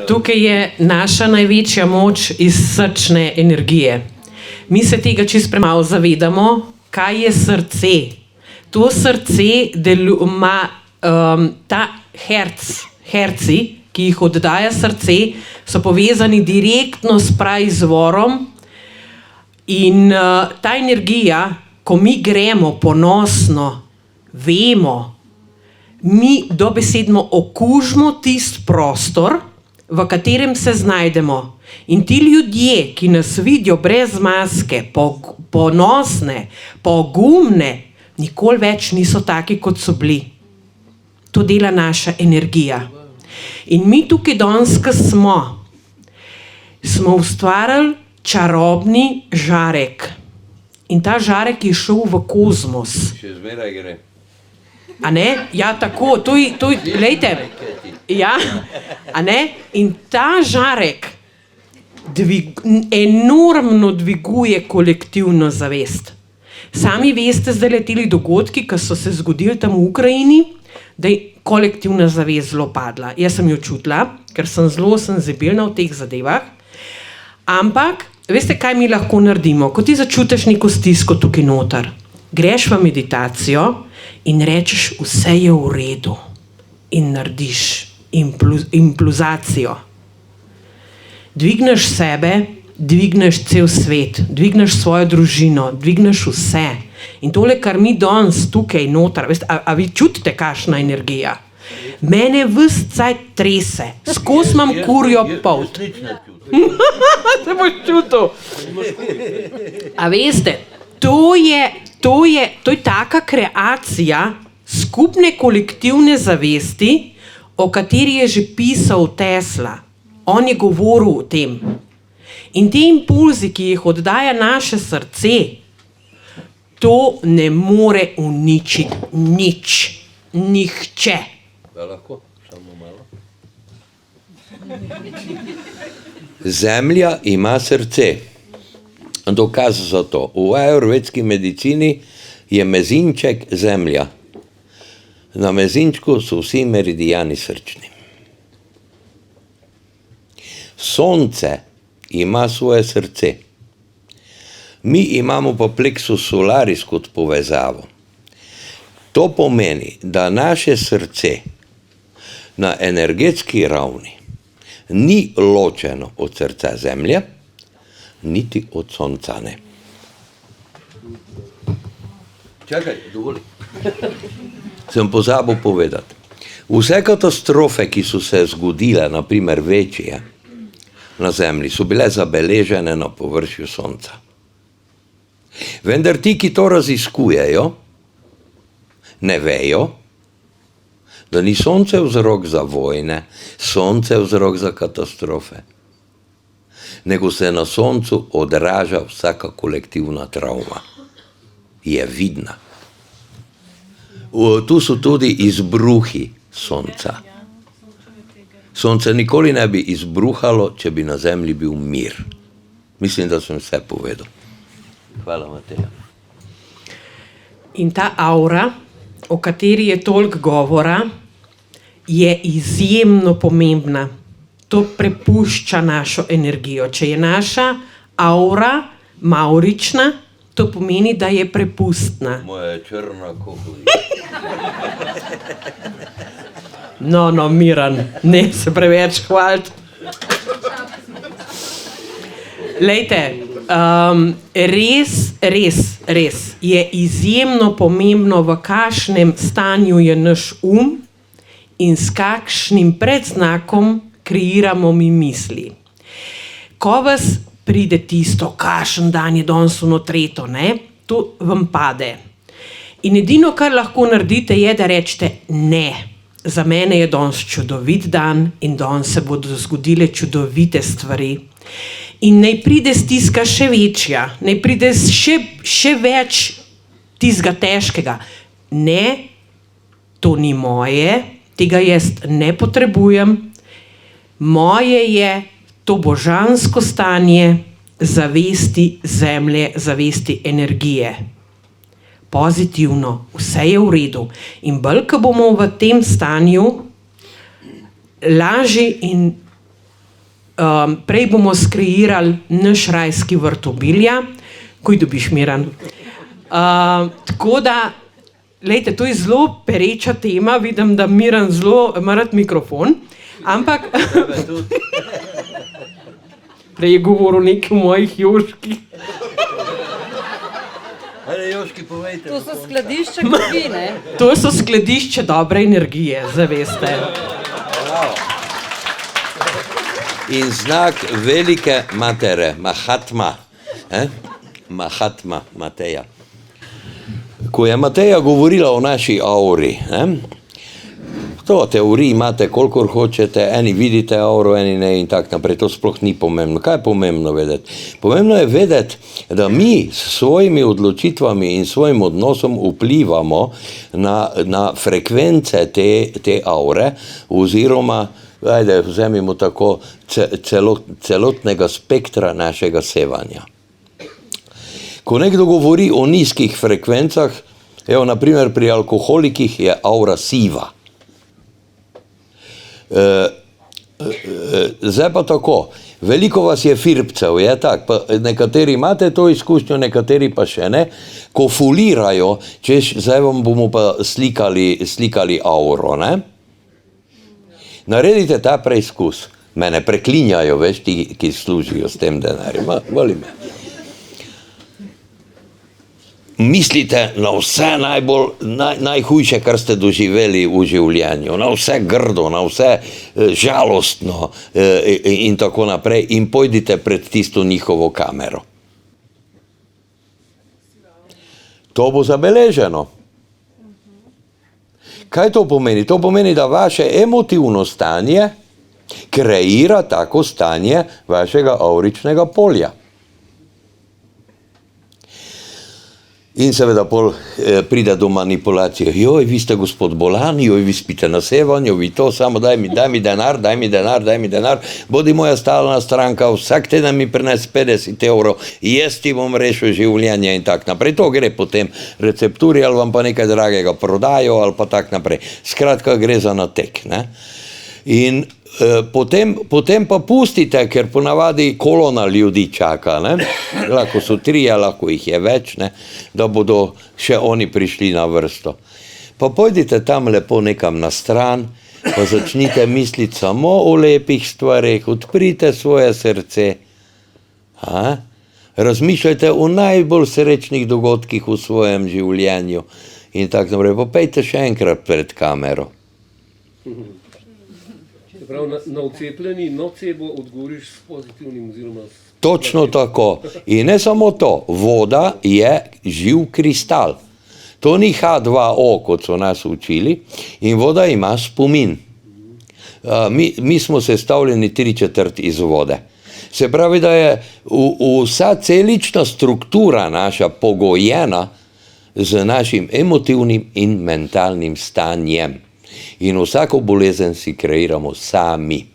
Tukaj je naša največja moč iz srčne energije. Mi se tega čisto premalo zavedamo, kaj je srce. To srce ima ta herci, ki jih oddaja srce, so povezani direktno s praizvorom in ta energija, ko mi gremo ponosno, vemo, mi dobesedno okužimo tisti prostor, v katerem se znajdemo. In ti ljudje, ki nas vidijo brez maske, ponosne, pogumne, nikoli več niso taki, kot so bili. To dela naša energija. In mi tukaj danes, ko smo ustvarili čarobni žarek. In ta žarek je šel v kozmos. Še zmeraj gre. A ne? Ja, tako, glejte, ja, a ne? In ta žarek enormno dviguje kolektivno zavest. Sami veste, zdaj leteli dogodki, ki so se zgodili tam v Ukrajini, da je kolektivna zavest zelo padla. Jaz sem jo čutila, ker sem zelo senzibilna v teh zadevah, ampak veste, kaj mi lahko naredimo? Ko ti začutiš neko stisko tukaj noter, greš v meditacijo in rečeš, vse je v redu in narediš impluzacijo. Dvigneš sebe, dvigneš cel svet, dvigneš svojo družino, dvigneš vse. In tole, kar mi danes tukaj noter, veste, a vi čutite, kakšna energija? Mene ves cajt trese, skozi imam kurjo polt. Se boš čutil. A veste, to je taka kreacija skupne kolektivne zavesti, o kateri je že pisal Tesla. On je govoril o tem. In ti impulzi, ki jih oddaja naše srce, to ne more uničiti nihče. Da lahko, samo malo. Zemlja ima srce. Dokaz za to. V ajurvedski medicini je mezinček zemlja. Na mezinčku so vsi meridijani srčni. Sonce ima svoje srce. Mi imamo pa plexus solaris kot povezavo. To pomeni, da naše srce na energetski ravni ni ločeno od srca zemlje, niti od sonca ne. Čakaj, dovoli. Sem pozabil povedati. Vse katastrofe, ki so se zgodile, na primer večje, na zemlji, so bile zabeležene na površju sonca. Vendar ti, ki to raziskujejo, ne vejo, da ni sonce vzrok za vojne, sonce vzrok za katastrofe, nego se na soncu odraža vsaka kolektivna travma. Je vidna. Tu so tudi izbruhi sonca. Sonce nikoli ne bi izbruhalo, če bi na zemlji bil mir. Mislim, da sem vse povedal. Hvala, Mateja. In ta aura, o kateri je toliko govora, je izjemno pomembna. To prepušča našo energijo. Če je naša aura maurična, to pomeni, da je prepustna. Moja je črna kohli. No, Miran, ne se preveč hvaliti. Lejte, res je izjemno pomembno, v kakšnem stanju je naš in s kakšnim predznakom kreiramo mi misli. Ko vas pride tisto, kakšen dan je danes vnotreto, to vam pade. In edino, kar lahko naredite, je, da rečete ne. Za mene je danes čudovit dan in danes se bodo zgodile čudovite stvari. In naj pride stiska še večja, naj pride še več tistega težkega. Ne, to ni moje, tega jaz ne potrebujem. Moje je to božansko stanje zavesti zemlje, zavesti energije. Pozitivno, vse je v redu. In bolj, ko bomo v tem stanju, lažje in prej bomo skreirali naš rajski vrt obilja, kuj dobiš, Miran. Tako da, lejte, to je zelo pereča tema, vidim, da Miran zelo ima rad mikrofon, ampak prej je govoril nekaj o mojih joških. Joški, povejte. To so skladišče kovine. To so skladišče dobre energije, zaveste. In znak velike matere, Mahatma, Mahatma, Mateja. Ko je Mateja govorila o naši auri, to teorij imate, kolikor hočete, eni vidite auro, eni ne in tako naprej, to sploh ni pomembno. Kaj je pomembno vedeti? Pomembno je vedeti, da mi s svojimi odločitvami in svojim odnosom vplivamo na frekvence te aure, oziroma, vzemimo tako, celotnega spektra našega sevanja. Ko nekdo govori o nizkih frekvencah, evo, naprimer pri alkoholikih je aura siva. Zdaj pa tako, veliko vas je firpcev, je tak, pa nekateri imate to izkušnjo, nekateri pa še ne, ko fulirajo, češ, zdaj vam bomo pa slikali auro, ne? Naredite ta preizkus. Mene preklinjajo, veš, ti, ki služijo s tem denarjem. Voli me. Mislite na vse najhujše, kar ste doživeli v življenju, na vse grdo, na vse žalostno in tako naprej in pojdite pred tisto njihovo kamero. To bo zabeleženo. Kaj to pomeni? To pomeni, da vaše emotivno stanje kreira tako stanje vašega auričnega polja. In seveda pol pride do manipulacije. Joj, vi ste gospod bolan, joj, vi spite na sevanju, vi to, samo daj mi denar, bodi moja stalna stranka, vsak teden mi prines 50 €, jaz ti bom rešil življenje in tak naprej. To gre potem recepturi ali vam pa nekaj dragega prodajo ali pa tak naprej. Skratka, gre za natek, ne? In potem pa pustite, ker ponavadi kolona ljudi čaka, ne? Lahko so 3, lahko jih je več, ne? Da bodo še oni prišli na vrsto. Pa pojdite tam lepo nekam na stran, pa začnite misliti samo o lepih stvareh, odprite svoje srce, razmišljajte o najbolj srečnih dogodkih v svojem življenju in tako naprej. Pa pejte še enkrat pred kamero. Prav, na vcepljeni nocebo odgovoriš s pozitivnim oziroma s... Točno tako. In ne samo to, voda je živ kristal. To ni H2O, kot so nas učili, in voda ima spomin. Mi smo sestavljeni 3/4 iz vode. Se pravi, da je vsa celična struktura naša pogojena z našim emotivnim in mentalnim stanjem. In vsako bolezen si kreiramo sami.